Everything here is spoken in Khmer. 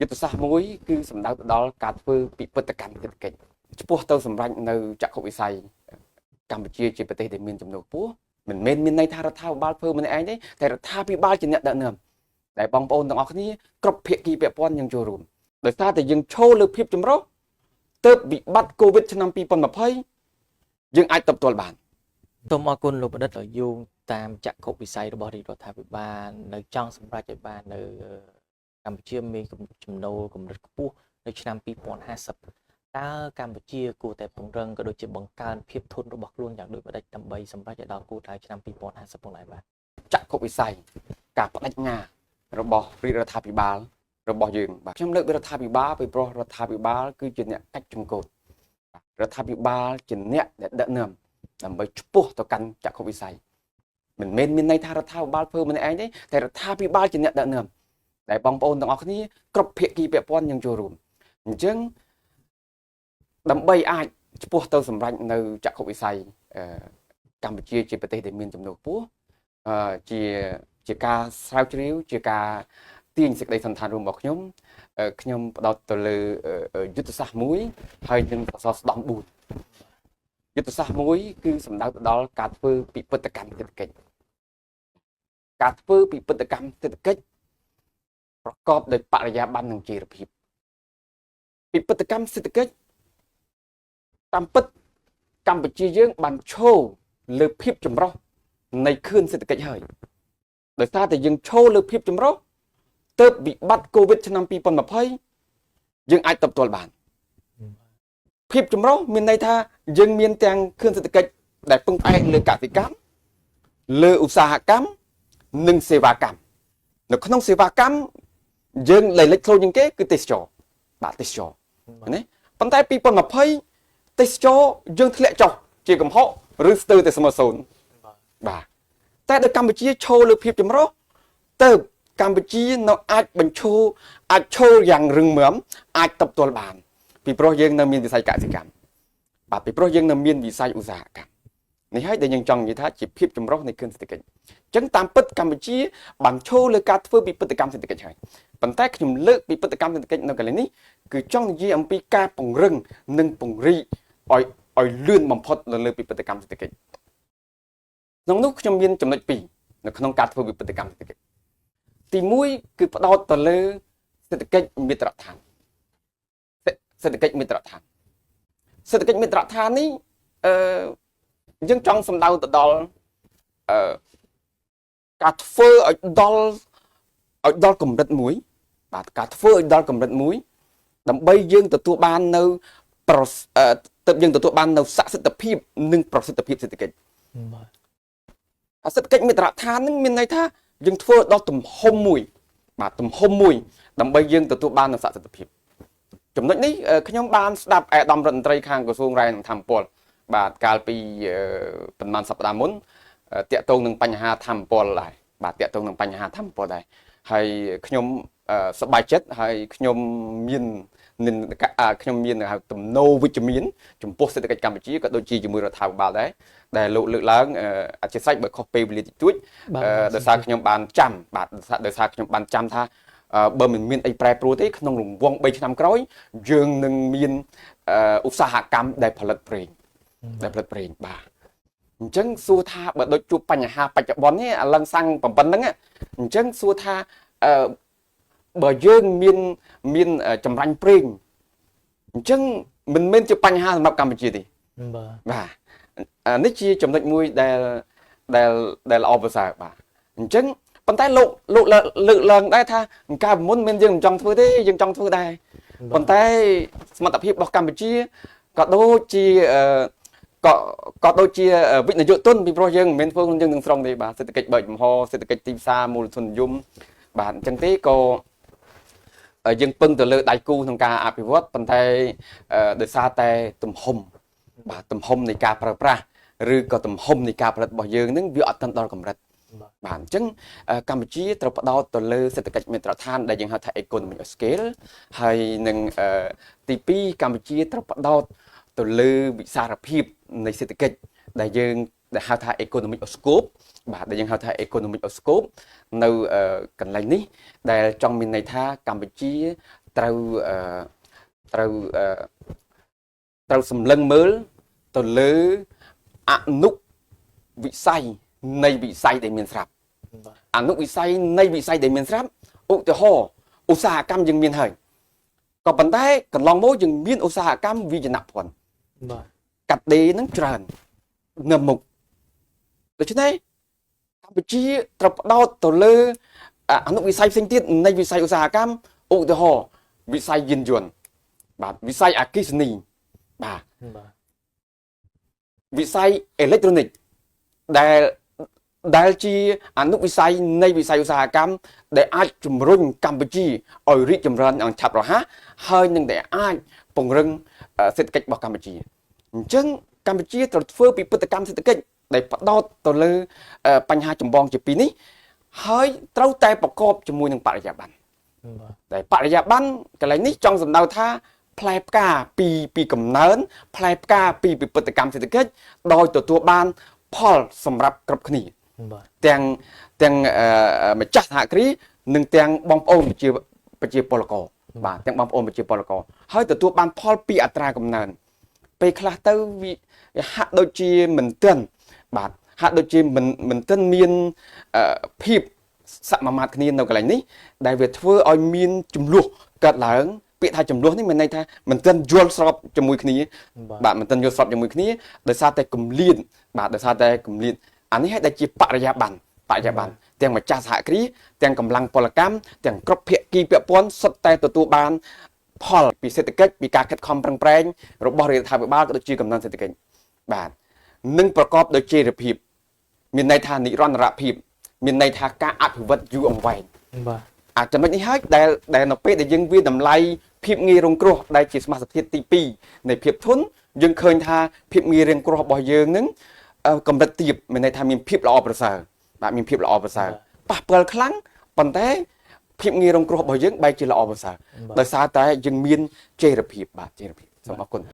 យុទ្ធសាស្ត្រមួយគឺសម្ដៅទៅដល់ការធ្វើពិពិធកម្មសេដ្ឋកិច្ចចំពោះទៅសម្រាប់នៅចក្ខុវិស័យកម្ពុជាជាប្រទេសដែលមានចំណូលខ្ពស់មិនមែនមានន័យថារដ្ឋាភិបាលធ្វើម្នាក់ឯងទេតែរដ្ឋាភិបាលជាអ្នកដឹកនាំដែលបងប្អូនទាំងអស់គ្នាគ្រប់ភាគីពាក់ព័ន្ធនឹងចូលរួមដោយសារតែយើងឈរលើភាពចម្រុះទើបវិបត្តិកូវីដឆ្នាំ2020យើងអាចទប់ទល់បានសូមអរគុណលោកបណ្ឌិតយោងតាមចក្ខុវិស័យរបស់រាជរដ្ឋាភិបាលនៅចង់សម្រេចឲ្យបាននៅកម្ពុជាមានចំណូលកម្រិតខ្ពស់នៅឆ្នាំ2050តើកម្ពុជាគួរតែពង្រឹងក៏ដូចជាបង្កើនភាពធន់របស់ខ្លួនយ៉ាងដូចម្តេចដើម្បីសម្រេចឲ្យដល់គោលដៅឆ្នាំ2050ផងដែរបាទចក្ខុវិស័យការបដិញ្ញារបស់រាជរដ្ឋាភិបាលរបស់យើងបាទខ្ញុំលើករដ្ឋាភិបាលពីព្រោះរដ្ឋាភិបាលគឺជាអ្នកកាច់ចង្កូតរដ្ឋាភិបាលជាអ្នកដែលដឹកនាំដើម្បីឈ្មោះទៅកាន់ចក្ខុវិស័យមិនមែនមានន័យថារដ្ឋាភិបាលធ្វើម្នាក់ឯងទេតែរដ្ឋាភិបាលជាអ្នកដឹកនាំដែលបងប្អូនទាំងអស់គ្នាគ្រប់ភាគីពាក់ព័ន្ធនឹងចូលរួមអញ្ចឹងដើម្បីអាចឈ្មោះទៅសម្រេចនៅចក្ខុវិស័យកម្ពុជាជាប្រទេសដែលមានចំណូលខ្ពស់ជាការស្រាវជ្រាវជាការទាញសេចក្តីសន្តានរួមរបស់ខ្ញុំផ្ដោតទៅលើយុទ្ធសាស្ត្រមួយហើយនឹងអក្សរស្ដំ4យុទ្ធសាស្ត្រមួយគឺសម្ដៅទៅដល់ការធ្វើពិពិធកម្មសេដ្ឋកិច្ចការធ្វើពិពិធកម្មសេដ្ឋកិច្ចប្រកបដោយបរិយាបន្ននិងចីរភាពពិពិធកម្មសេដ្ឋកិច្ចតាមពិតកម្ពុជាយើងបានឈរលើភាពចម្រុះនៃខឿនសេដ្ឋកិច្ចហើយដោយសារតែយើងឈរលើភាពចម្រុះទើបវិបត្តិកូវីដឆ្នាំ2020យើងអាចទប់ទល់បានភាពចម្រុះមានន័យថាយើងមានទាំងខឿនសេដ្ឋកិច្ចដែលពឹងផ្អែកលើកសិកម្មលើឧស្សាហកម្មនិងសេវាកម្មនៅក្នុងសេវាកម្មយើងលេចធ្លោជាងគេគឺទេសចរបាទទេសចរណាប៉ុន្តែ2020ទេសចរយើងធ្លាក់ចុះជាកំហុសឬស្ទើរតែស្មើសូន្យបាទតែដល់កម្ពុជាឈរលើភាពចម្រុះទៅកម្ពុជានៅអាចបញ្ឈរអាចឈរយ៉ាងរឹងមាំអាចទប់ទល់បានពីព្រោះយើងនៅមានវិស័យកសិកម្មបាទពីព្រោះយើងនៅមានវិស័យឧស្សាហកម្មនេះហើយដែលយើងចង់និយាយថាជាភាពចម្រុះនៃខឿនសេដ្ឋកិច្ចអញ្ចឹងតាមពិតកម្ពុជាបានឈរលើការធ្វើពិពិធកម្មសេដ្ឋកិច្ចហើយប៉ុន្តែខ្ញុំលើកពិពិធកម្មសេដ្ឋកិច្ចនៅកន្លែងនេះគឺចង់និយាយអំពីការពង្រឹងនិងពង្រីកឲ្យលឿនបំផុតនៅលើពិពិធកម្មសេដ្ឋកិច្ចក្នុងនោះខ្ញុំមានចំណុច2នៅក្នុងការធ្វើពិពិធកម្មសេដ្ឋកិច្ចទី1គឺផ្ដោតទៅលើសេដ្ឋកិច្ចមិត្តរដ្ឋានសេដ្ឋកិច្ចមិត្តរដ្ឋានសេដ្ឋកិច្ចមិត្តរដ្ឋាននេះយើងចង់សំដៅទៅដល់ការធ្វើឲ្យដល់កម្រិតមួយបាទការធ្វើឲ្យដល់កម្រិតមួយដើម្បីយើងទទួលបាននៅយើងទទួលបាននៅសក្តិភាពនិងប្រសិទ្ធភាពសេដ្ឋកិច្ចបាទសេដ្ឋកិច្ចមិត្តរដ្ឋាននឹងមានន័យថាយើងធ្វើដល់ទំហំមួយបាទទំហំមួយដើម្បីយើងទទួលបាននូវសក្តិភាពចំណុចនេះខ្ញុំបានស្ដាប់អាដាមរដ្ឋមន្ត្រីខាងក្រសួងរាយនឹងធម្មពលបាទកាលពីប្រហែលសប្តាហ៍មុនតាក់ទងនឹងបញ្ហាធម្មពលដែរបាទតាក់ទងនឹងបញ្ហាធម្មពលដែរហើយខ្ញុំសប្បាយចិត្តហើយខ្ញុំមានទំនោរវិជ្ជមានចំពោះសេដ្ឋកិច្ចកម្ពុជាក៏ដូចជាជាមួយរដ្ឋាភិបាលដែរដែលលោកលើកឡើងអធិស្ឋានបើខុសពេលវេលាតិចតួចដោយសារខ្ញុំបានចាំបាទដោយសារខ្ញុំបានចាំថាបើមិនមានអីប្រែប្រួលទេក្នុងរង្វង់3ឆ្នាំក្រោយយើងនឹងមានឧស្សាហកម្មដែលផលិតប្រេងបាទអញ្ចឹងសួរថាបើដូចជួបបញ្ហាបច្ចុប្បន្ននេះអាឡើងសាំងប៉ុណ្ណឹងអញ្ចឹងសួរថាបើយើងមានចម្រាញ់ប្រេងអញ្ចឹងមិនមែនជាបញ្ហាសម្រាប់កម្ពុជាទេបាទនេះជាចំណុចមួយដែលល្អប្រសើរបាទអញ្ចឹងប៉ុន្តែលោកលើកឡើងដែរថាកាលមុនមានយើងមិនចង់ធ្វើទេយើងចង់ធ្វើដែរប៉ុន្តែសមត្ថភាពរបស់កម្ពុជាក៏ដូចជាវិនិយោគទុនពីព្រោះយើងមិនមែនធ្វើយើងទាំងស្រុងទេបាទសេដ្ឋកិច្ចបើកចំហសេដ្ឋកិច្ចទីផ្សារមូលធននិយមបាទអញ្ចឹងទេក៏យើងពឹងទៅលើដៃគូក្នុងការអភិវឌ្ឍប៉ុន្តែដោយសារតែទំហំនៃការប្រើប្រាស់ឬក៏ទំហំនៃការផលិតរបស់យើងនឹងវាអត់ទាន់ដល់កម្រិតបាទអញ្ចឹងកម្ពុជាត្រូវផ្ដោតទៅលើសេដ្ឋកិច្ចមិត្តរដ្ឋានដែលយើងហៅថា economic scale ហើយនឹងទី2កម្ពុជាត្រូវផ្ដោតទៅលើវិសារភាពនៃសេដ្ឋកិច្ចដែលយើងដែលហៅថា economic scope បាទដែលយើងហៅថា economic scope នៅកន្លែងនេះដែលចង់មានន័យថាកម្ពុជា ត្រូវត្រូវត្រូវសម្លឹងមើលទៅលើអនុវិស័យនៃវិស័យដែលមានស្រាប់ បាទ អនុវិស័យនៃវិស័យដែលមានស្រាប់ឧទាហរណ៍ឧស្សាហកម្មយើងមានហើយក៏ប៉ុន្តែកន្លងមកយើងមានឧស្សាហកម្មវិជ្ជាភ័ណ្ឌ បាទ កាត់ដេរនឹងច្រើននៅមុខដូច្នេះកម្ពុជាត្រូវផ្ដោតទៅលើអនុវិស័យផ្សេងទៀតនៃវិស័យឧស្សាហកម្មឧទាហរណ៍វិស័យយានយន្តបាទវិស័យអគ្គិសនីបាទ បាទ វិស័យអេឡិចត្រូនិកដែលជាអនុវិស័យនៃវិស័យឧស្សាហកម្មដែលអាចជំរុញកម្ពុជាឲ្យរីកចម្រើនយ៉ាងឆាប់រហ័សហើយនឹងដែលអាចពង្រឹងសេដ្ឋកិច្ចរបស់កម្ពុជាអញ្ចឹងកម្ពុជាត្រូវធ្វើពិពិធកម្មសេដ្ឋកិច្ចដែលផ្ដោតទៅលើបញ្ហាចម្បងជាពីរនេះហើយត្រូវតែប្រកបជាមួយនឹងបរិយាបន្ន បាទ តែបរិយាបន្នកន្លែងនេះចង់សំដៅថាផ្លែផ្កាពីកំណើនផ្លែផ្កាពីពិពិធកម្មសេដ្ឋកិច្ចដោយទទួលបានផលសម្រាប់គ្រប់គ្នា បាទ ទាំងម្ចាស់សហគ្រាសនិងទាំងបងប្អូនប្រជាពលករបាទទាំងបងប្អូនប្រជាពលករហើយទទួលបានផលពីអត្រាកំណើនពេលខ្លះទៅវាហាក់ដូចជាមិនទាន់បាទហាក់ដូចជាមិនទាន់មានភាពសមមាត្រគ្នានៅកន្លែងនេះដែលវាធ្វើឲ្យមានចំនួនកើតឡើងពាក្យថាចំនួននេះមានន័យថាមិនទាន់យល់ស្របជាមួយគ្នាបាទមិនទាន់យល់ស្របជាមួយគ្នាដោយសារតែគម្លាតបាទដោយសារតែគម្លាតអានេះហើយដែលជាបរិយាបន្នទាំងម្ចាស់សហគ្រាសទាំងកម្លាំងពលកម្មទាំងគ្រប់ភាគីពាក់ព័ន្ធសុទ្ធតែទទួលបានផលពីសេដ្ឋកិច្ចពីការខិតខំប្រឹងប្រែងរបស់រដ្ឋាភិបាលក៏ដូចជាកំណើនសេដ្ឋកិច្ចបាទនិងប្រកបដោយចីរភាពមានន័យថានិរន្តរភាពមានន័យថាការអភិវឌ្ឍយូរអង្វែង បាទ អាចចំណុចនេះហើយដែលនៅពេលដែលយើងវាតម្លៃភាពងាយរងគ្រោះដែលជាសមាសធាតុទី2នៃភាពធន់យើងឃើញថាភាពងាយរងគ្រោះរបស់យើងនឹងកម្រិតទាបមានន័យថាមានភាពល្អប្រសើរបាទមានភាពល្អប្រសើរប៉ះពាល់ខ្លាំងប៉ុន្តែភាពងាយរងគ្រោះរបស់យើងបែរជាល្អប្រសើរដោយសារតែយើងមានចីរភាពបាទចីរភាពសូមអរគុណ